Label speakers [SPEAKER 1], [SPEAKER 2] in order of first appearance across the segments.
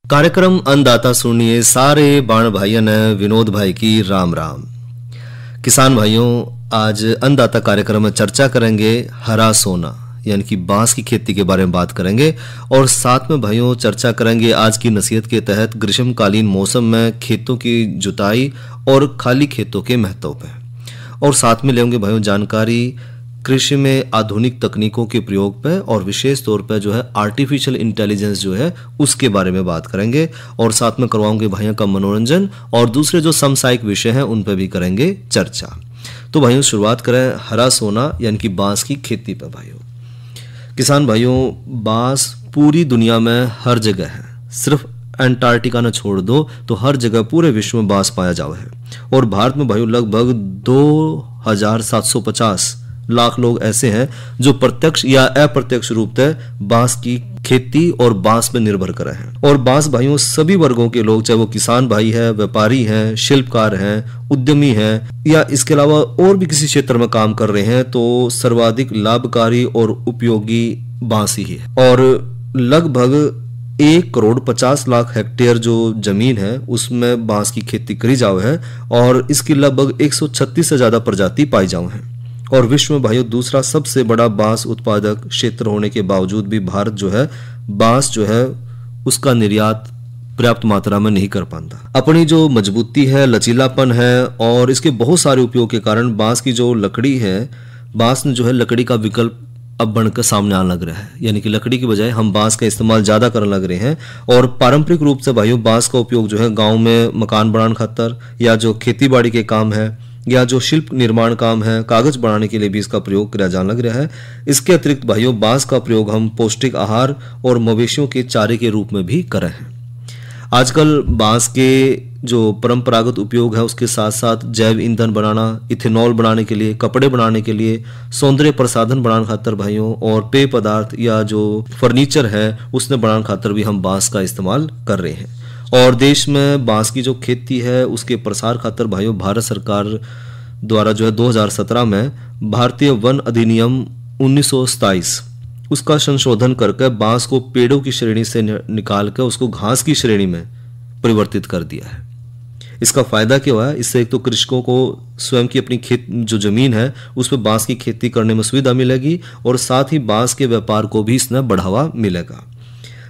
[SPEAKER 1] कार्यक्रम अन्नदाता सुनिए सारे बाण भाइयों ने विनोद भाई की राम राम। किसान भाइयों, आज अन्नदाता कार्यक्रम में चर्चा करेंगे हरा सोना यानी कि बांस की खेती के बारे में बात करेंगे और साथ में भाइयों चर्चा करेंगे आज की नसीहत के तहत ग्रीष्मकालीन मौसम में खेतों की जुताई और खाली खेतों के महत्व पे, और साथ में लेंगे भाइयों जानकारी कृषि में आधुनिक तकनीकों के प्रयोग पे और विशेष तौर पे जो है आर्टिफिशियल इंटेलिजेंस जो है उसके बारे में बात करेंगे, और साथ में करवाऊंगे भाइयों का मनोरंजन और दूसरे जो समसामयिक विषय हैं उन पे भी करेंगे चर्चा। तो भाइयों शुरुआत करें हरा सोना यानी कि बांस की खेती पे। भाइयों किसान भाइयों, बांस पूरी दुनिया में हर जगह है, सिर्फ अंटार्कटिका न छोड़ दो तो हर जगह पूरे विश्व में बांस पाया जावा है। और भारत में भाइयों लगभग 2750 लाख लोग ऐसे हैं जो प्रत्यक्ष या अप्रत्यक्ष रूप से बांस की खेती और बांस पर निर्भर कर रहे हैं। और बांस भाइयों सभी वर्गों के लोग, चाहे वो किसान भाई है, व्यापारी हैं, शिल्पकार हैं, उद्यमी हैं या इसके अलावा और भी किसी क्षेत्र में काम कर रहे हैं, तो सर्वाधिक लाभकारी और उपयोगी बांस ही है। और लगभग 1,50,00,000 हेक्टेयर जो जमीन है उसमें बांस की खेती करी जावे है और इसकी लगभग 136 से ज्यादा प्रजाति पाई जावे हैं। और विश्व में भाइयों दूसरा सबसे बड़ा बांस उत्पादक क्षेत्र होने के बावजूद भी भारत जो है बांस जो है उसका निर्यात पर्याप्त मात्रा में नहीं कर पाता। अपनी जो मजबूती है, लचीलापन है और इसके बहुत सारे उपयोग के कारण बांस की जो लकड़ी है, बांस ने जो है लकड़ी का विकल्प अब बनकर सामने आने लग रहा है, यानी कि लकड़ी की बजाय हम बांस का इस्तेमाल ज्यादा करने लग रहे हैं। और पारंपरिक रूप से भाइयों बांस का उपयोग जो है गांव में मकान बनाने खातर या जो खेती बाड़ी के काम है या जो शिल्प निर्माण काम है, कागज बनाने के लिए भी इसका प्रयोग किया जाने लग रहा है। इसके अतिरिक्त भाइयों बांस का प्रयोग हम पौष्टिक आहार और मवेशियों के चारे के रूप में भी कर रहे हैं। आजकल बांस के जो परंपरागत उपयोग है उसके साथ साथ जैव ईंधन बनाना, इथेनॉल बनाने के लिए, कपड़े बनाने के लिए, सौंदर्य प्रसाधन बनाने खातर भाइयों और पेय पदार्थ या जो फर्नीचर है उसने बनाने खातर भी हम बांस का इस्तेमाल कर रहे हैं। और देश में बांस की जो खेती है उसके प्रसार खातर भाइयों भारत सरकार द्वारा जो है 2017 में भारतीय वन अधिनियम 1927 उसका संशोधन करके बांस को पेड़ों की श्रेणी से निकाल कर उसको घास की श्रेणी में परिवर्तित कर दिया है। इसका फायदा क्या हुआ है? इससे एक तो कृषकों को स्वयं की अपनी खेत जो जमीन है उस पर बांस की खेती करने में सुविधा मिलेगी और साथ ही बांस के व्यापार को भी इसमें बढ़ावा मिलेगा।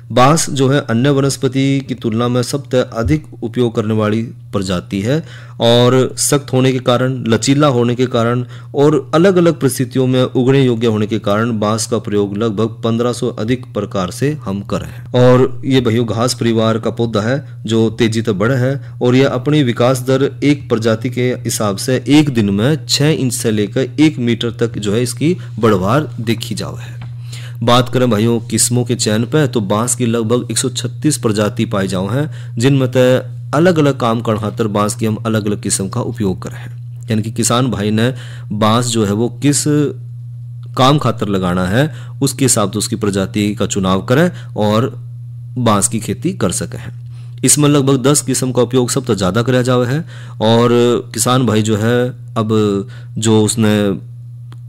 [SPEAKER 1] बांस जो है अन्य वनस्पति की तुलना में सबसे अधिक उपयोग करने वाली प्रजाति है और सख्त होने के कारण, लचीला होने के कारण और अलग अलग परिस्थितियों में उगने योग्य होने के कारण बांस का प्रयोग लगभग 1500 अधिक प्रकार से हम कर रहे हैं। और ये भाइयों घास परिवार का पौधा है जो तेजी से बढ़ा है और यह अपनी विकास दर एक प्रजाति के हिसाब से एक दिन में 6 इंच से लेकर 1 मीटर तक जो है इसकी बढ़वार देखी जावे है। बात करें भाइयों किस्मों के चयन पे तो बांस की लगभग 136 प्रजाति पाई जाओ हैं, जिनमें तय अलग अलग काम करने खातर बांस की हम अलग अलग किस्म का उपयोग कर रहे हैं। यानी कि किसान भाई ने बांस जो है वो किस काम खातर लगाना है उसके हिसाब से उसकी प्रजाति का चुनाव करें और बांस की खेती कर सके हैं। इसमें लगभग 10 किस्म का उपयोग सबसे ज्यादा किया जावे है और किसान भाई जो है अब जो उसने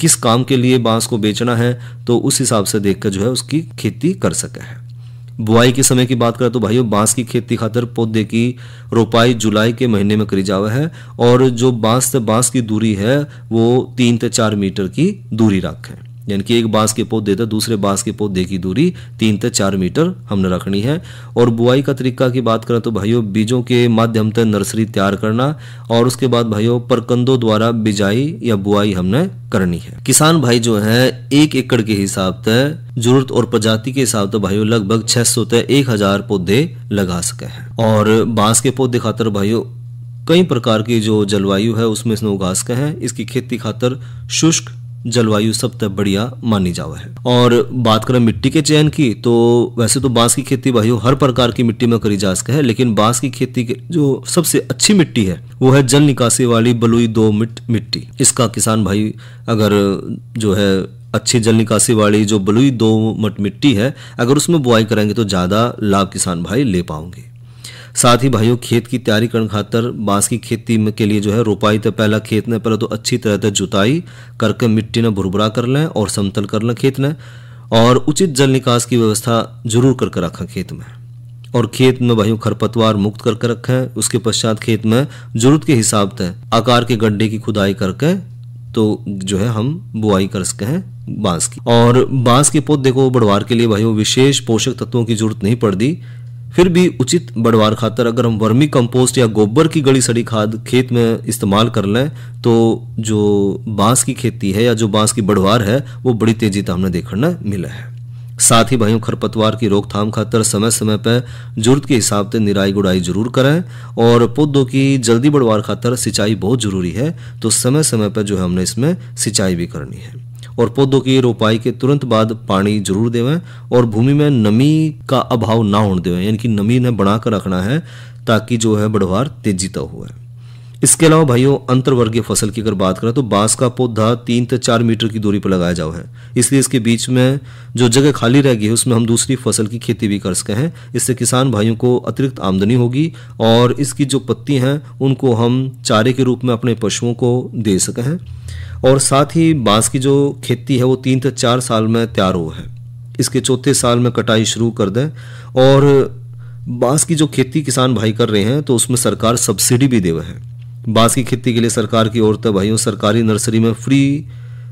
[SPEAKER 1] किस काम के लिए बांस को बेचना है तो उस हिसाब से देखकर जो है उसकी खेती कर सके है। बुआई के समय की बात करें तो भाइयों बांस की खेती खातर पौधे की रोपाई जुलाई के महीने में करी जावे है और जो बांस से बांस की दूरी है वो 3 से 4 मीटर की दूरी रखें। यानी कि एक बांस के पौधे से दूसरे बांस के पौधे की दूरी 3 से 4 मीटर हमने रखनी है। और बुआई का तरीका की बात करें तो भाइयों बीजों के माध्यम से नर्सरी तैयार करना और उसके बाद भाइयों परकंदों द्वारा बिजाई या बुआई हमने करनी है। किसान भाई जो है 1 एकड़ के हिसाब से जरूरत और प्रजाति के हिसाब से भाइयों लगभग 600 से 1000 पौधे लगा सके हैं। और बांस के पौधे खातर भाइयों कई प्रकार की जो जलवायु है उसमें इसने उगा सके हैं। इसकी खेती खातर शुष्क जलवायु सबसे बढ़िया मानी जावे है। और बात करें मिट्टी के चयन की तो वैसे तो बांस की खेती भाइयों हर प्रकार की मिट्टी में करी जा सके है, लेकिन बांस की खेती की जो सबसे अच्छी मिट्टी है वो है जल निकासी वाली बलुई दोमट मिट्टी। इसका किसान भाई अगर जो है अच्छी जल निकासी वाली जो बलुई दोमट मिट्टी है अगर उसमें बुआई करेंगे तो ज्यादा लाभ किसान भाई ले पाओगे। साथ ही भाइयों खेत की तैयारी करने खातर बांस की खेती के लिए जो है रोपाई तो पहला खेत ने पहले तो अच्छी तरह से जुताई करके मिट्टी ने भुरभुरा कर लें और समतल कर लें खेत ने और उचित जल निकास की व्यवस्था जरूर करके रखें खेत में। और खेत में भाइयों खरपतवार मुक्त करके रखें। उसके पश्चात खेत में जरूरत के हिसाब से आकार के गड्ढे की खुदाई करके तो जो है हम बुआई कर सकते हैं बांस की। और बांस के पौधे को बढ़वार के लिए भाइयों विशेष पोषक तत्वों की जरूरत नहीं पड़ती। फिर भी उचित बढ़वार खातर अगर हम वर्मी कंपोस्ट या गोबर की गली सड़ी खाद खेत में इस्तेमाल कर लें तो जो बांस की खेती है या जो बांस की बढ़वार है वो बड़ी तेजी से हमने देखने मिला है। साथ ही भाइयों खरपतवार की रोकथाम खातर समय समय पर जरूरत के हिसाब से निराई गुड़ाई जरूर करें। और पौधों की जल्दी बढ़वार खातर सिंचाई बहुत जरूरी है, तो समय समय पर जो है हमने इसमें सिंचाई भी करनी है। और पौधों की रोपाई के तुरंत बाद पानी जरूर देवें और भूमि में नमी का अभाव ना होने देवें, यानी कि नमी ने बना कर रखना है ताकि जो है बढ़वार तेजी तक हुए। इसके अलावा भाइयों अंतर्वर्गीय फसल की अगर बात करें तो बांस का पौधा 3 से 4 मीटर की दूरी पर लगाया जाओ है, इसलिए इसके बीच में जो जगह खाली रह गई है उसमें हम दूसरी फसल की खेती भी कर सकते हैं। इससे किसान भाइयों को अतिरिक्त आमदनी होगी और इसकी जो पत्ती हैं उनको हम चारे के रूप में अपने पशुओं को दे सके हैं। और साथ ही बांस की जो खेती है वो 3 से 4 साल में तैयार हो है। इसके चौथे साल में कटाई शुरू कर दें। और बांस की जो खेती किसान भाई कर रहे हैं तो उसमें सरकार सब्सिडी भी देवे है। बांस की खेती के लिए सरकार की ओर से भाइयों सरकारी नर्सरी में फ्री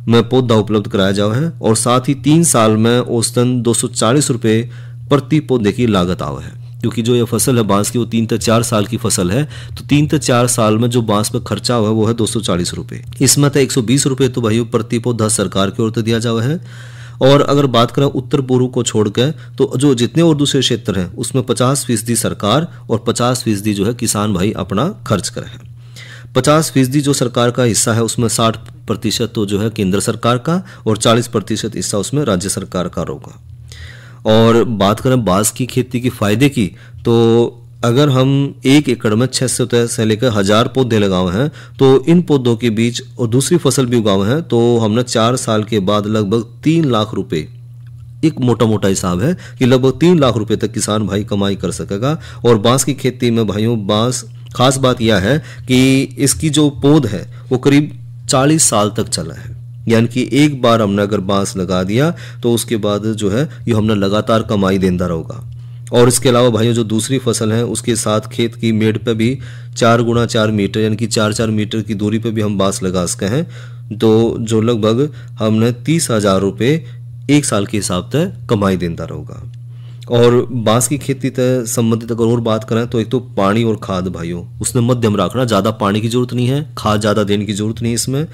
[SPEAKER 1] में पौधा उपलब्ध कराया जाओ है। और साथ ही 3 साल में औसतन 240 रुपये प्रति पौधे की लागत आवे है, क्योंकि जो ये फसल है बांस की वो 3 से 4 साल की फसल है, तो 3 से 4 साल में जो बांस पर खर्चा हुआ है वो है 240 रुपये। इसमें तो 120 रुपये तो भाइयों प्रति पौधा सरकार की ओर से दिया जावा है। और अगर बात करें उत्तर पूर्व को छोड़ के तो जो जितने और दूसरे क्षेत्र हैं उसमें 50% सरकार और 50% जो है किसान भाई अपना खर्च करे हैं। 50% जो सरकार का हिस्सा है उसमें 60% तो जो है केंद्र सरकार का और 40% हिस्सा उसमें राज्य सरकार का होगा। और बात करें बांस की खेती के फायदे की तो अगर हम 1 एकड़ में 600 से लेकर 1000 पौधे लगाए हैं तो इन पौधों के बीच और दूसरी फसल भी उगाए हैं तो हमने 4 साल के बाद लगभग 3 लाख रुपए, एक मोटा मोटा हिसाब है कि लगभग 3 लाख रुपए तक किसान भाई कमाई कर सकेगा। और बांस की खेती में भाइयों बांस खास बात यह है कि इसकी जो पौध है वो करीब 40 साल तक चला है, यानी कि एक बार हमने अगर बांस लगा दिया तो उसके बाद जो है ये हमने लगातार कमाई देता रहेगा। और इसके अलावा भाइयों जो दूसरी फसल है उसके साथ खेत की मेड़ पे भी 4 गुणा 4 मीटर यानी कि 4-4 मीटर की दूरी पे भी हम बांस लगा सकते हैं, तो जो लगभग हमने 30,000 रुपये 1 साल के हिसाब से कमाई देता रहेगा। और बांस की खेती से संबंधित अगर और बात करें तो एक तो पानी और खाद भाइयों उसने मध्यम रखना, ज़्यादा पानी की जरूरत नहीं है, खाद ज़्यादा देने की जरूरत नहीं है इसमें।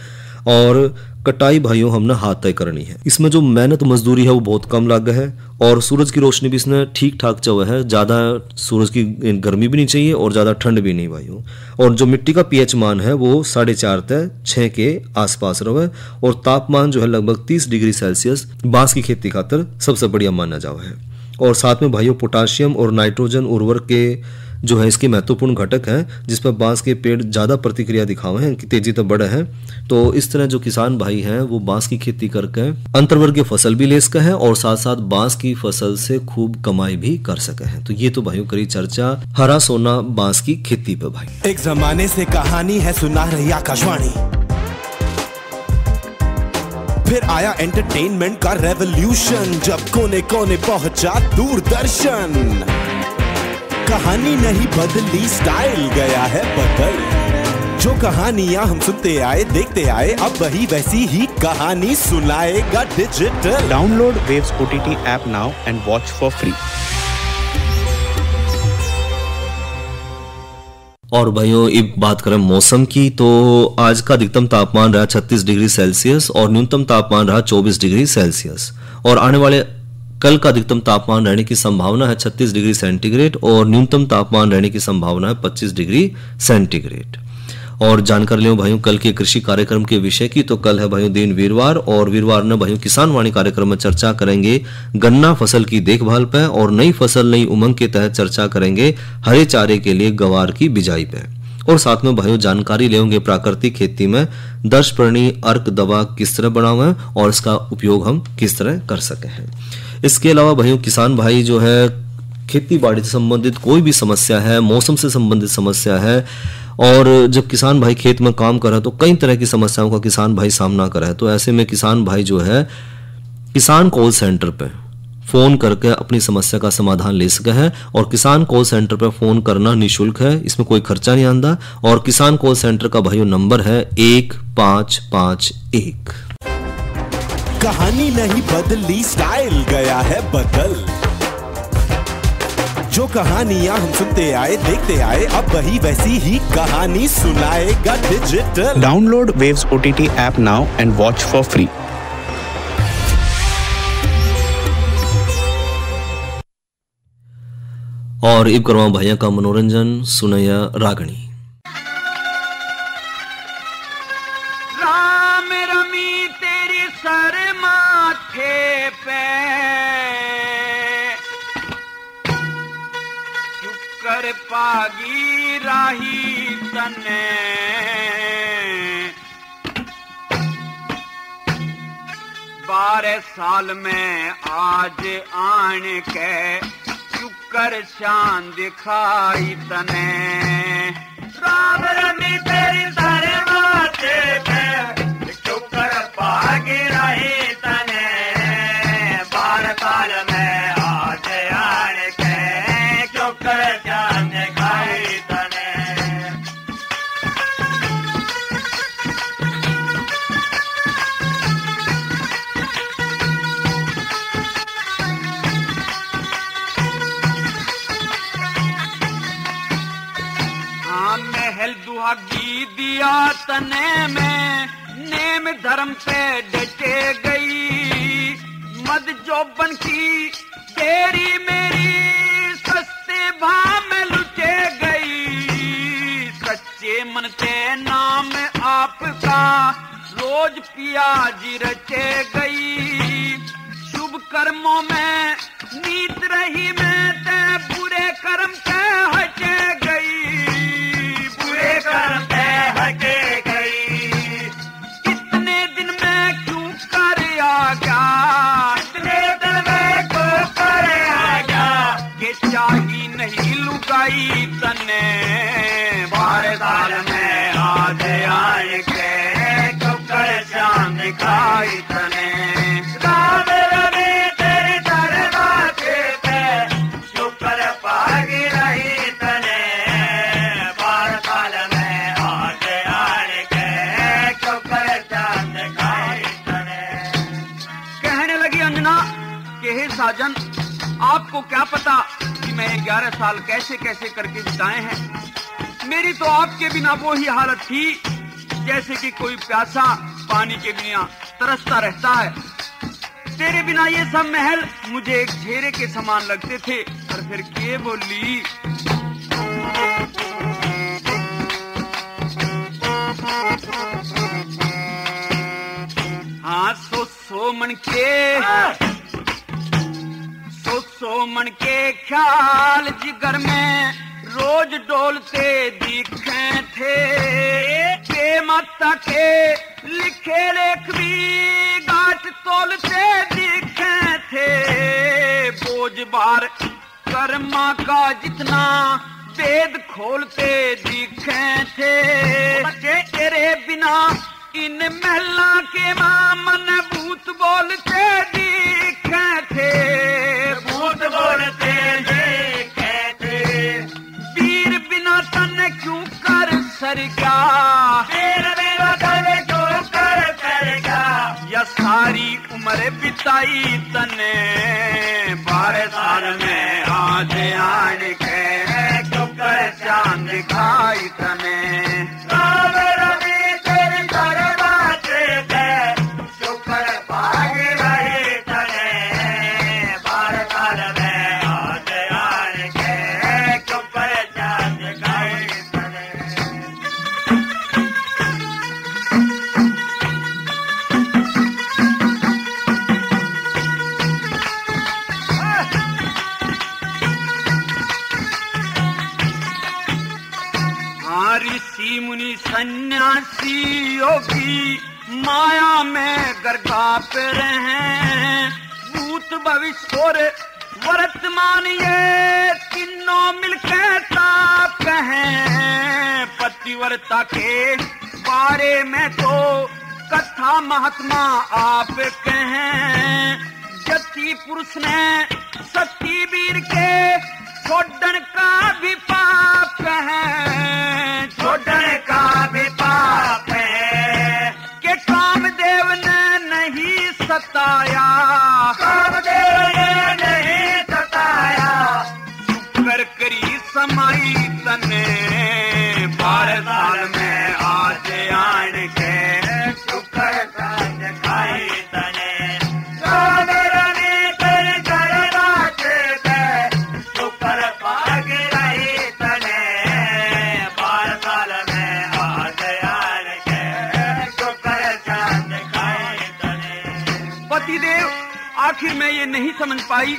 [SPEAKER 1] और कटाई भाइयों हमने हाथ तय करनी है। इसमें जो मेहनत मजदूरी है वो बहुत कम लगा है और सूरज की रोशनी भी इसने ठीक ठाक चवा है, ज़्यादा सूरज की गर्मी भी नहीं चाहिए और ज़्यादा ठंड भी नहीं भाइयों। और जो मिट्टी का पीएच मान है वो 4.5 से 6 के आसपास रहे और तापमान जो है लगभग 30 डिग्री सेल्सियस बांस की खेती खातर सबसे बढ़िया माना जावा है। और साथ में भाइयों पोटाशियम और नाइट्रोजन उर्वरक के जो है इसके महत्वपूर्ण घटक हैं जिस पर बांस के पेड़ ज़्यादा प्रतिक्रिया दिखावे हैं कि तेजी तक बढ़े हैं। तो इस तरह जो किसान भाई हैं वो बांस की खेती करके अंतर्वर्गीय फसल भी ले सके हैं और साथ साथ बांस की फसल से खूब कमाई भी कर सके हैं। तो ये तो भाइयों करी चर्चा हरा सोना बांस की खेती पे भाई।
[SPEAKER 2] एक जमाने से कहानी है सुना रही आकाशवाणी, फिर आया एंटरटेनमेंट का रेवोल्यूशन जब कोने कोने पहुंचा दूरदर्शन। कहानी नहीं बदली स्टाइल गया है बदल, जो कहानियां हम सुनते आए देखते आए अब वही वैसी ही कहानी सुनाएगा digital.
[SPEAKER 3] Download waves OTT app now and watch for free.
[SPEAKER 1] और भाइयों एक बात करें मौसम की तो आज का अधिकतम तापमान रहा 36 डिग्री सेल्सियस और न्यूनतम तापमान रहा 24 डिग्री सेल्सियस। और आने वाले कल का अधिकतम तापमान रहने की संभावना है 36 डिग्री सेंटीग्रेड और न्यूनतम तापमान रहने की संभावना है 25 डिग्री सेंटीग्रेड। और जानकारी लें भाइयों कल के कृषि कार्यक्रम के विषय की तो कल है भाइयों दिन वीरवार और वीरवार में भाइयों किसान वाणी कार्यक्रम में चर्चा करेंगे गन्ना फसल की देखभाल पे और नई फसल नई उमंग के तहत चर्चा करेंगे हरे चारे के लिए गवार की बिजाई पे। और साथ में भाइयों जानकारी लेंगे प्राकृतिक खेती में दर्शपर्णी अर्क दवा किस तरह बनावे और इसका उपयोग हम किस तरह कर सके हैं। इसके अलावा भाइयों किसान भाई जो है खेती बाड़ी से संबंधित कोई भी समस्या है, मौसम से संबंधित समस्या है और जब किसान भाई खेत में काम कर रहा है तो कई तरह की समस्याओं का किसान भाई सामना कर रहा है। तो ऐसे में किसान भाई जो है किसान कॉल सेंटर पे फोन करके अपनी समस्या का समाधान ले सके हैं। और किसान कॉल सेंटर पर फोन करना निःशुल्क है, इसमें कोई खर्चा नहीं आता। और किसान कॉल सेंटर का भाइयों नंबर है 1551।
[SPEAKER 2] कहानी नहीं बदली, स्टाइल गया है बदल। जो कहानियां हम सुनते आए देखते आए, अब वही वैसी ही कहानी सुनाएगा digital.
[SPEAKER 3] Download Waves OTT app now and watch for free.
[SPEAKER 1] और इब करवा भैया का मनोरंजन सुनैया रागणी।
[SPEAKER 4] राम रमी तेरी सर माथे पे, शुक्र पागी राही तने, 12 साल में आज आन के शुक्र शान दिखाई तने। राम रमी तेरी सर माथे पे, शुक्र पागी रही तने, 12 साल में आज आन के शुक्र शान दिखाई तने। महल दुहागी दिया तने में, नेम धर्म पे डटे गई, मद जोबन की तेरी मेरी सस्ते भाव में लुटे गई। सच्चे मन से नाम आपका रोज पियाजी रचे गई, शुभ कर्मों में नीत रही मैं ते बुरे कर्म से हटे गई, बुरे कर्म से हटे गई। कितने दिन में क्यों कर आ गया, कितने दिन में क्यों कर आ गया, कि चाही नहीं लुगाई तने, 12 साल में आज आए के शुक्र शान दिखाई तने। राम रमी तेरी सर माथे पे, शुक्र पागी रही तने, 12 साल में आज आए के शुक्र शान दिखाई तने। कहने लगी अंजना कि हे साजन, आपको क्या पता कि मैं 11 साल कैसे कैसे करके बिताए हैं। मेरी तो आपके बिना वो ही हालत थी जैसे कि कोई प्यासा पानी के बिना तरसता रहता है। तेरे बिना ये सब महल मुझे एक घेरे के समान लगते थे। और फिर के बोली, हाँ सो मन के ख्याल जिगर में रोज डोलते दिखे थे, बेमाता के लिखे लेख भी गांठ तोलते दिखे थे। बोझ बार कर्मा का जितना वेद खोलते दिखे थे, तेरे बिना इन महला के मन भूत बोलते दिखे थे, भूत बोलते दिखे थे। वीर बिना तन क्यों कर सरगा, वीर बिना तन क्यों कर सरगा, या सारी उम्र बिताई तने, 12 साल में आज आन के शुक्र चांद दिखाई तने। राम रमी तेरी सर माथे पे, शुक्र पागी रही तने, 12 साल में आज आन के शुक्र चांद दिखाई तने। ऋषि मुनि सन्यासी योगी माया में गर्गाप रहे, भूत भविष्य और वर्तमान ये तीनों मिलकर ताप कहें। पतिव्रता के बारे में तो कथा महात्मा आप कहें, जत सती पुरुष ने सती वीर के छोड़न का भी पाप है, छोड़न का भी पाप है कि कामदेव ने नहीं सताया, कामदेव ने नहीं सताया, शुक्र करी समाई तने 12 साल में आज आन के शुक्र साज खाई तने आखिर मैं ये नहीं समझ पाई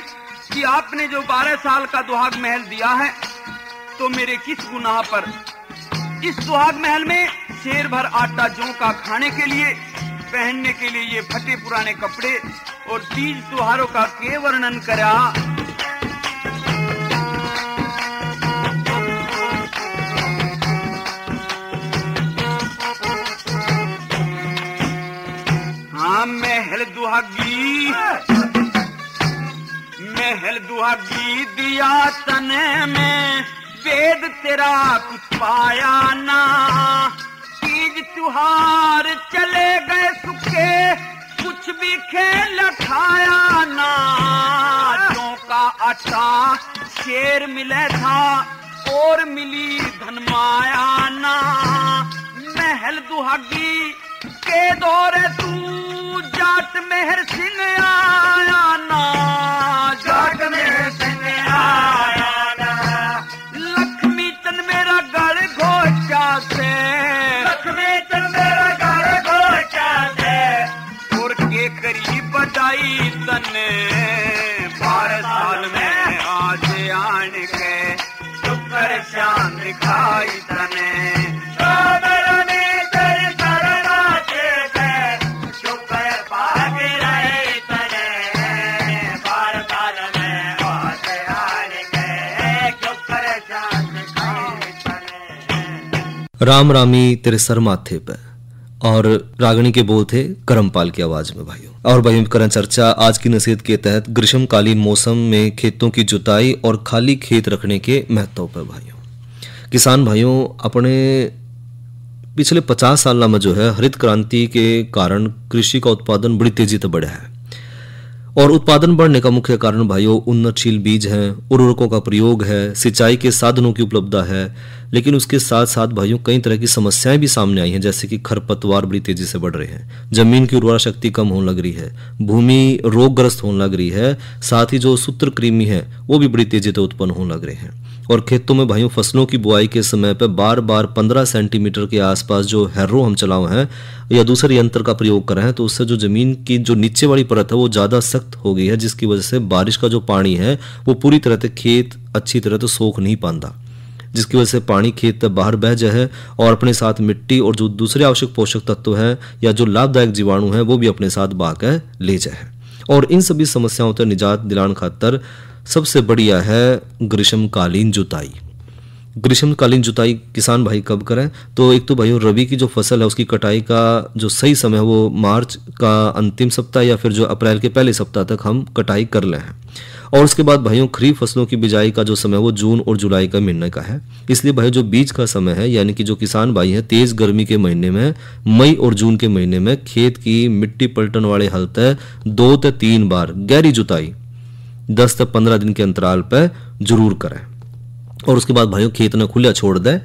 [SPEAKER 4] कि आपने जो 12 साल का दुहाग महल दिया है तो मेरे किस गुनाह पर। इस सुहाग महल में शेर भर आटा जौ का खाने के लिए, पहनने के लिए ये फटे पुराने कपड़े और तीज त्योहारों का के वर्णन करा। हाँ महल दुहागी दिया तने में वेद तेरा कुछ पाया ना, तीज त्योहार चले गए सुखे कुछ भी खेल खाया ना, जौ का आटा शेर मिले था और मिली धन माया ना, महल दुहागी के दौरे तू जाट मेहर सिंह आया ना, जाट मेहर सिंह आया ना, लक्ष्मी चंद मेरा गढ़ घोचा से, लक्ष्मी चंद मेरा गढ़ घोचा से, और के करीब बधाई तने 12 साल में आज आन के शुक्र शान दिखाई तने,
[SPEAKER 1] राम रामी तेरे सर माथे पे, और रागनी के बोल थे करमपाल की आवाज में भाइयों। और भाइयों करें चर्चा आज की नसीहत के तहत ग्रीष्मकालीन मौसम में खेतों की जुताई और खाली खेत रखने के महत्व पर। भाइयों किसान भाइयों अपने पिछले 50 साल में जो है हरित क्रांति के कारण कृषि का उत्पादन बड़ी तेजी से बढ़ा है, और उत्पादन बढ़ने का मुख्य कारण भाइयों उन्नतशील बीज हैं, उर्वरकों का प्रयोग है, सिंचाई के साधनों की उपलब्धता है। लेकिन उसके साथ साथ भाइयों कई तरह की समस्याएं भी सामने आई हैं, जैसे कि खरपतवार बड़ी तेजी से बढ़ रहे हैं, जमीन की उर्वरा शक्ति कम होने लग रही है, भूमि रोगग्रस्त होने लग रही है, साथ ही जो सूत्रकृमि है वो भी बड़ी तेजी से उत्पन्न होने लग रहे हैं। और खेतों में भाइयों फसलों की बुआई के समय पर बार बार 15 सेंटीमीटर के आसपास जो हैरो हम चलाओ हैं या दूसरे यंत्र का प्रयोग कर रहे हैं, तो उससे जो जमीन की जो नीचे वाली परत है वो ज़्यादा सख्त हो गई है, जिसकी वजह से बारिश का जो पानी है वो पूरी तरह से खेत अच्छी तरह से सोख नहीं पाता, जिसकी वजह से पानी खेत तक बाहर बह जाए और अपने साथ मिट्टी और जो दूसरे आवश्यक पोषक तत्व हैं या जो लाभदायक जीवाणु हैं वो भी अपने साथ बहाकर ले जाए। और इन सभी समस्याओं से निजात दिलाने खातर सबसे बढ़िया है ग्रीष्मकालीन जुताई। ग्रीष्मकालीन जुताई किसान भाई कब करें? तो एक तो भाइयों रबी की जो फसल है उसकी कटाई का जो सही समय है वो मार्च का अंतिम सप्ताह या फिर जो अप्रैल के पहले सप्ताह तक हम कटाई कर लें हैं। और उसके बाद भाइयों खरीफ फसलों की बिजाई का जो समय है वो जून और जुलाई का महीने का है। इसलिए भाई जो बीज का समय है यानी कि जो किसान भाई हैं तेज गर्मी के महीने में मई और जून के महीने में खेत की मिट्टी पलटन वाले हल तय 2 से 3 बार गहरी जुताई 10 से 15 दिन के अंतराल पर जरूर करें। और उसके बाद भाइयों खेत ने खुला छोड़ दें,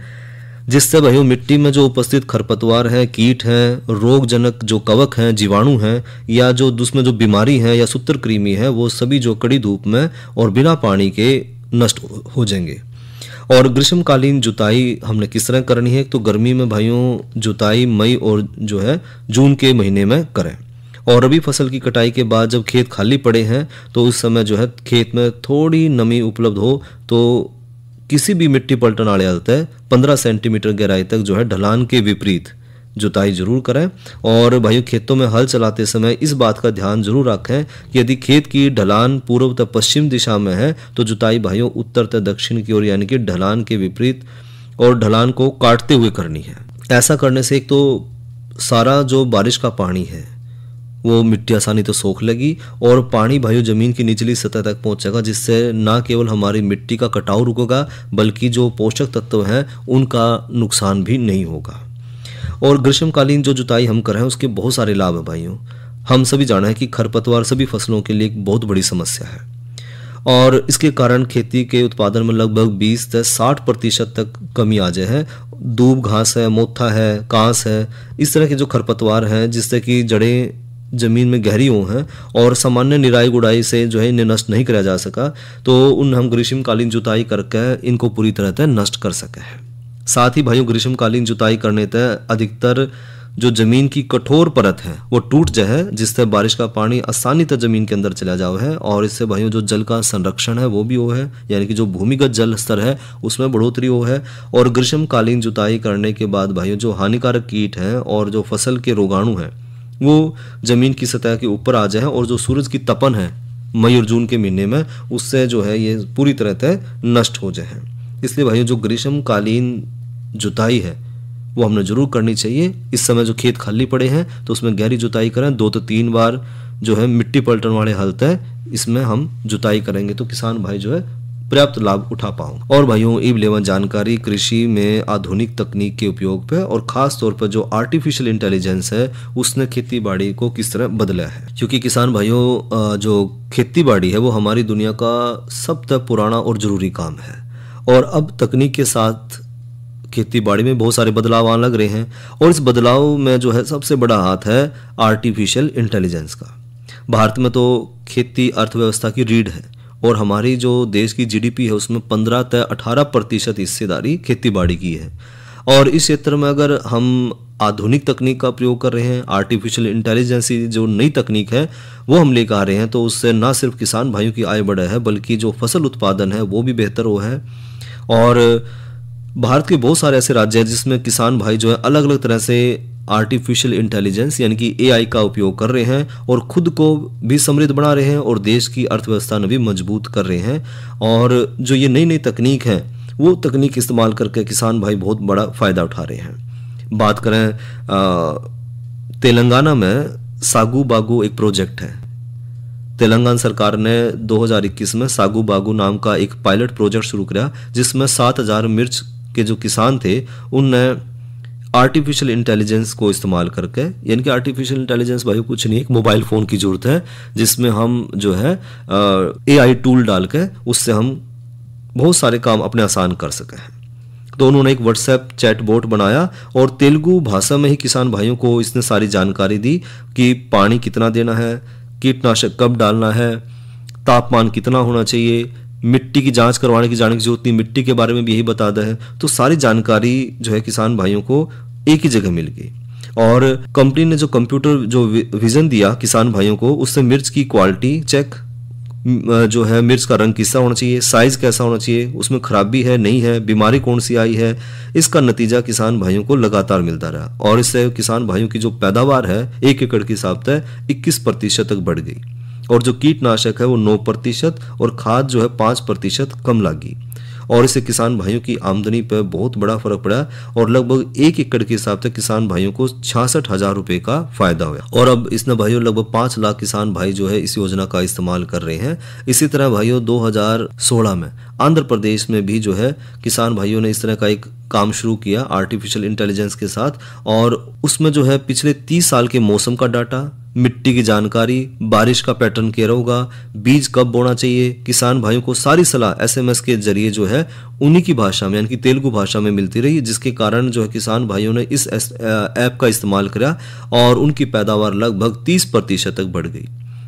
[SPEAKER 1] जिससे भाइयों मिट्टी में जो उपस्थित खरपतवार है, कीट हैं, रोगजनक जो कवक हैं, जीवाणु हैं या जो उसमें जो बीमारी है या सूत्रकृमि है वो सभी जो कड़ी धूप में और बिना पानी के नष्ट हो जाएंगे। और ग्रीष्मकालीन जुताई हमने किस तरह करनी है? तो गर्मी में भाइयों जुताई मई और जो है जून के महीने में करें। और रबी फसल की कटाई के बाद जब खेत खाली पड़े हैं तो उस समय जो है खेत में थोड़ी नमी उपलब्ध हो तो किसी भी मिट्टी पलटन वाले हलते 15 सेंटीमीटर गहराई तक जो है ढलान के विपरीत जुताई जरूर करें। और भाइयों खेतों में हल चलाते समय इस बात का ध्यान जरूर रखें कि यदि खेत की ढलान पूर्व तथा पश्चिम दिशा में है तो जुताई भाइयों उत्तर तथा दक्षिण की ओर यानी कि ढलान के विपरीत और ढलान को काटते हुए करनी है। ऐसा करने से एक तो सारा जो बारिश का पानी है वो मिट्टी आसानी तो सोख लेगी और पानी भाइयों ज़मीन की निचली सतह तक पहुंचेगा, जिससे ना केवल हमारी मिट्टी का कटाव रुकेगा बल्कि जो पोषक तत्व हैं उनका नुकसान भी नहीं होगा। और ग्रीष्मकालीन जो जुताई हम कर रहे हैं उसके बहुत सारे लाभ हैं भाइयों। हम सभी जाना है कि खरपतवार सभी फसलों के लिए एक बहुत बड़ी समस्या है और इसके कारण खेती के उत्पादन में लगभग 20 से 60% तक कमी आ जाए है। दूब घास है, मोथा है, कांस है, इस तरह के जो खरपतवार हैं जिससे कि जड़ें जमीन में गहरी हो हैं और सामान्य निराई गुड़ाई से जो है इन्हें नष्ट नहीं किया जा सका, तो उन हम ग्रीष्मकालीन जुताई करके इनको पूरी तरह से नष्ट कर सके हैं। साथ ही भाइयों ग्रीष्मकालीन जुताई करने तक अधिकतर जो जमीन की कठोर परत है वो टूट जाए, जिससे बारिश का पानी आसानी तक जमीन के अंदर चला जाओ है और इससे भाइयों जो जल का संरक्षण है वो भी हो है, यानी कि जो भूमिगत जल स्तर है उसमें बढ़ोतरी हो है। और ग्रीष्मकालीन जुताई करने के बाद भाइयों जो हानिकारक कीट हैं और जो फसल के रोगाणु हैं वो जमीन की सतह के ऊपर आ जाए और जो सूरज की तपन है मई और जून के महीने में उससे जो है ये पूरी तरह से नष्ट हो जाए। इसलिए भाइयों जो ग्रीष्मकालीन जुताई है वो हमने जरूर करनी चाहिए। इस समय जो खेत खाली पड़े हैं तो उसमें गहरी जुताई करें, 2 से 3 बार जो है मिट्टी पलटन वाले हल है इसमें हम जुताई करेंगे तो किसान भाई जो है पर्याप्त लाभ उठा पाऊँ। और भाइयों ई लेवन जानकारी कृषि में आधुनिक तकनीक के उपयोग पे और खास तौर पर जो आर्टिफिशियल इंटेलिजेंस है उसने खेती बाड़ी को किस तरह बदला है, क्योंकि किसान भाइयों जो खेती बाड़ी है वो हमारी दुनिया का सबसे पुराना और जरूरी काम है और अब तकनीक के साथ खेती बाड़ी में बहुत सारे बदलाव आने लग रहे हैं और इस बदलाव में जो है सबसे बड़ा हाथ है आर्टिफिशियल इंटेलिजेंस का। भारत में तो खेती अर्थव्यवस्था की रीढ़ है और हमारी जो देश की जीडीपी है उसमें 15 से 18% हिस्सेदारी खेती बाड़ी की है। और इस क्षेत्र में अगर हम आधुनिक तकनीक का प्रयोग कर रहे हैं, आर्टिफिशियल इंटेलिजेंस जो नई तकनीक है वो हम लेकर आ रहे हैं, तो उससे ना सिर्फ किसान भाइयों की आय बढ़ा है बल्कि जो फसल उत्पादन है वो भी बेहतर हुआ है। और भारत के बहुत सारे ऐसे राज्य हैं जिसमें किसान भाई जो है अलग अलग तरह से आर्टिफिशियल इंटेलिजेंस यानी कि एआई का उपयोग कर रहे हैं और खुद को भी समृद्ध बना रहे हैं और देश की अर्थव्यवस्था ने भी मजबूत कर रहे हैं। और जो ये नई नई तकनीक है वो तकनीक इस्तेमाल करके किसान भाई बहुत बड़ा फायदा उठा रहे हैं। बात करें तेलंगाना में सागू बागू एक प्रोजेक्ट है। तेलंगाना सरकार ने 2021 में सागू बागू नाम का एक पायलट प्रोजेक्ट शुरू किया जिसमें 7000 मिर्च के जो किसान थे उनने आर्टिफिशियल इंटेलिजेंस को इस्तेमाल करके, यानी कि आर्टिफिशियल इंटेलिजेंस भाई कुछ नहीं, एक मोबाइल फ़ोन की ज़रूरत है जिसमें हम जो है एआई टूल डाल के उससे हम बहुत सारे काम अपने आसान कर सके हैं। तो उन्होंने एक व्हाट्सएप चैट बोट बनाया और तेलुगु भाषा में ही किसान भाइयों को इसने सारी जानकारी दी कि पानी कितना देना है, कीटनाशक कब डालना है, तापमान कितना होना चाहिए, मिट्टी की जांच करवाने की जाने की जरूरत नहीं, मिट्टी के बारे में भी यही बताता है। तो सारी जानकारी जो है किसान भाइयों को एक ही जगह मिल गई। और कंपनी ने जो कंप्यूटर जो विजन दिया किसान भाइयों को, उससे मिर्च की क्वालिटी चेक, जो है मिर्च का रंग किसा होना चाहिए, साइज कैसा होना चाहिए, उसमें खराबी है नहीं है, बीमारी कौन सी आई है, इसका नतीजा किसान भाइयों को लगातार मिलता रहा। और इससे किसान भाइयों की जो पैदावार है 1 एकड़ के हिसाब से 21% तक बढ़ गई और जो कीटनाशक है वो 9% और खाद जो है 5% कम लगी। और इससे किसान भाइयों की आमदनी पर बहुत बड़ा फर्क पड़ा और लगभग 1 एकड़ के हिसाब से किसान भाइयों को 66,000 रुपए का फायदा हुआ। और अब इसने भाइयों लगभग 5 लाख किसान भाई जो है इस योजना का इस्तेमाल कर रहे हैं। इसी तरह भाइयों 2016 में आंध्र प्रदेश में भी जो है किसान भाइयों ने इस तरह का एक काम शुरू किया आर्टिफिशियल इंटेलिजेंस के साथ और उसमें जो है पिछले 30 साल के मौसम का डाटा, मिट्टी की जानकारी, बारिश का पैटर्न क्या होगा, बीज कब बोना चाहिए, किसान भाइयों को सारी सलाह एसएमएस के जरिए जो है उन्हीं की भाषा में यानी कि तेलुगु भाषा में मिलती रही, जिसके कारण जो है किसान भाइयों ने इस ऐप का इस्तेमाल किया और उनकी पैदावार लगभग 30% तक बढ़ गई।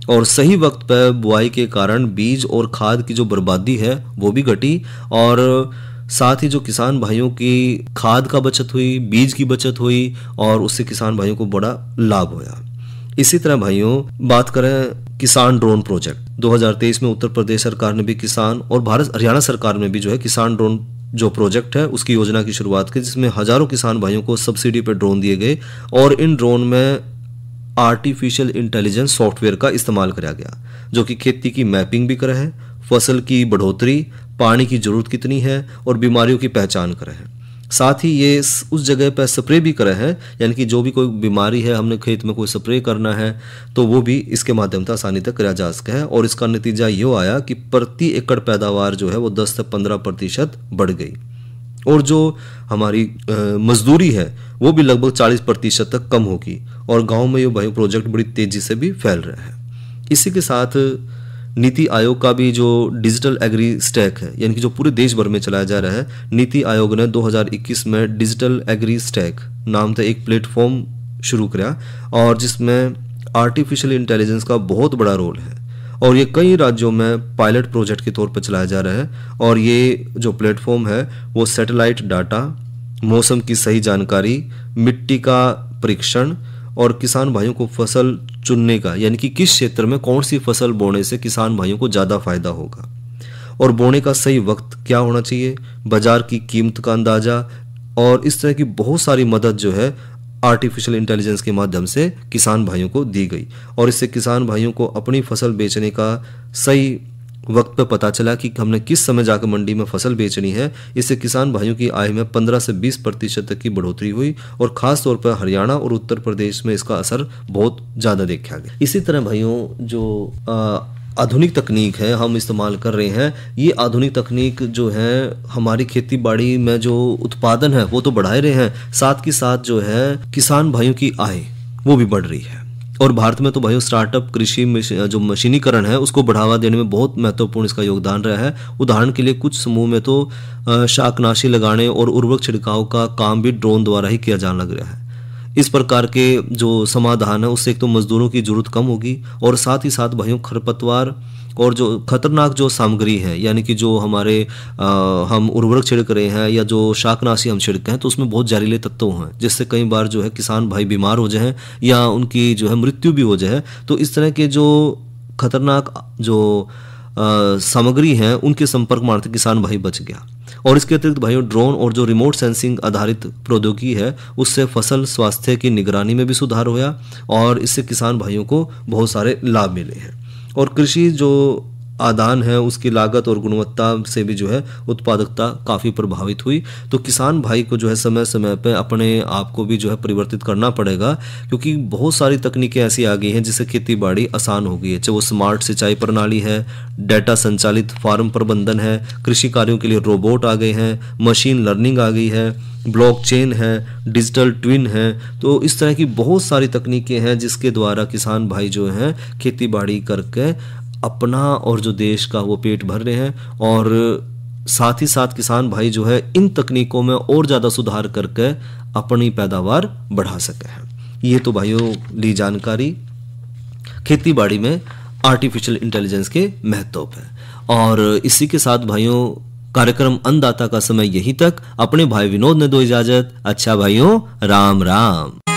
[SPEAKER 1] और सही वक्त पर बुआई के कारण बीज और खाद की जो बर्बादी है वो भी घटी और साथ ही जो किसान भाइयों की खाद का बचत हुई, बीज की बचत हुई और उससे किसान भाइयों को बड़ा लाभ हुआ। इसी तरह भाइयों बात करें किसान ड्रोन प्रोजेक्ट, 2023 में उत्तर प्रदेश सरकार ने भी किसान और भारत हरियाणा सरकार में भी जो है किसान ड्रोन जो प्रोजेक्ट है उसकी योजना की शुरुआत की, जिसमें हजारों किसान भाइयों को सब्सिडी पर ड्रोन दिए गए और इन ड्रोन में आर्टिफिशियल इंटेलिजेंस सॉफ्टवेयर का इस्तेमाल किया गया जो कि खेती की मैपिंग भी करे है, फसल की बढ़ोतरी, पानी की जरूरत कितनी है और बीमारियों की पहचान करे है। साथ ही ये उस जगह पर स्प्रे भी करे हैं, यानी कि जो भी कोई बीमारी है, हमने खेत में कोई स्प्रे करना है तो वो भी इसके माध्यम से आसानी तक किया जा सके है। और इसका नतीजा ये आया कि प्रति एकड़ पैदावार जो है वो 10 से 15% बढ़ गई, और जो हमारी मजदूरी है वो भी लगभग 40% तक कम होगी, और गांव में ये बायो प्रोजेक्ट बड़ी तेजी से भी फैल रहे हैं। इसी के साथ नीति आयोग का भी जो डिजिटल एग्री स्टैक है, यानी कि जो पूरे देश भर में चलाया जा रहा है, नीति आयोग ने 2021 में डिजिटल एग्री स्टैक नाम से एक प्लेटफॉर्म शुरू किया, और जिसमें आर्टिफिशियल इंटेलिजेंस का बहुत बड़ा रोल है, और ये कई राज्यों में पायलट प्रोजेक्ट के तौर पर चलाया जा रहा है। और ये जो प्लेटफॉर्म है वो सैटेलाइट डाटा, मौसम की सही जानकारी, मिट्टी का परीक्षण और किसान भाइयों को फसल चुनने का, यानी कि किस क्षेत्र में कौन सी फसल बोने से किसान भाइयों को ज़्यादा फायदा होगा, और बोने का सही वक्त क्या होना चाहिए, बाजार की कीमत का अंदाजा, और इस तरह की बहुत सारी मदद जो है आर्टिफिशियल इंटेलिजेंस के माध्यम से किसान भाइयों को दी गई। और इससे किसान भाइयों को अपनी फसल बेचने का सही वक्त पर पता चला कि हमने किस समय जाकर मंडी में फसल बेचनी है। इससे किसान भाइयों की आय में 15 से 20% तक की बढ़ोतरी हुई, और खास तौर पर हरियाणा और उत्तर प्रदेश में इसका असर बहुत ज़्यादा देखा गया। इसी तरह भाइयों जो आधुनिक तकनीक है हम इस्तेमाल कर रहे हैं, ये आधुनिक तकनीक जो है हमारी खेती बाड़ी में जो उत्पादन है वो तो बढ़ा रहे हैं, साथ के साथ जो है किसान भाइयों की आय वो भी बढ़ रही है। और भारत में तो भाइयों स्टार्टअप कृषि में जो मशीनीकरण है उसको बढ़ावा देने में बहुत महत्वपूर्ण इसका योगदान रहा है। उदाहरण के लिए कुछ समूह में तो शाकनाशी लगाने और उर्वरक छिड़काव का काम भी ड्रोन द्वारा ही किया जाने लग रहा है। इस प्रकार के जो समाधान है उससे एक तो मजदूरों की जरूरत कम होगी, और साथ ही साथ भाइयों खरपतवार और जो खतरनाक जो सामग्री है, यानी कि जो हमारे हम उर्वरक छिड़क रहे हैं या जो शाकनाशी हम छिड़के हैं तो उसमें बहुत जहरीले तत्व हैं, जिससे कई बार जो है किसान भाई बीमार हो जाए या उनकी जो है मृत्यु भी हो जाए। तो इस तरह के जो खतरनाक जो सामग्री हैं उनके संपर्क में आते किसान भाई बच गया। और इसके अतिरिक्त भाइयों ड्रोन और जो रिमोट सेंसिंग आधारित प्रौद्योगिकी है उससे फसल स्वास्थ्य की निगरानी में भी सुधार हुआ, और इससे किसान भाइयों को बहुत सारे लाभ मिले हैं। और कृषि जो आदान है उसकी लागत और गुणवत्ता से भी जो है उत्पादकता काफ़ी प्रभावित हुई। तो किसान भाई को जो है समय समय पे अपने आप को भी जो है परिवर्तित करना पड़ेगा, क्योंकि बहुत सारी तकनीकें ऐसी आ गई हैं जिससे खेती बाड़ी आसान हो गई है। चाहे वो स्मार्ट सिंचाई प्रणाली है, डाटा संचालित फार्म प्रबंधन है, कृषि कार्यों के लिए रोबोट आ गए हैं, मशीन लर्निंग आ गई है, ब्लॉकचेन है, डिजिटल ट्विन है। तो इस तरह की बहुत सारी तकनीकें हैं जिसके द्वारा किसान भाई जो हैं खेती बाड़ी करके अपना और जो देश का वो पेट भर रहे हैं, और साथ ही साथ किसान भाई जो है इन तकनीकों में और ज़्यादा सुधार करके अपनी पैदावार बढ़ा सके हैं। ये तो भाइयों ली जानकारी खेती बाड़ी में आर्टिफिशियल इंटेलिजेंस के महत्व पे। और इसी के साथ भाइयों कार्यक्रम अन्नदाता का समय यहीं तक। अपने भाई विनोद ने दो इजाजत। अच्छा भाइयों, राम राम।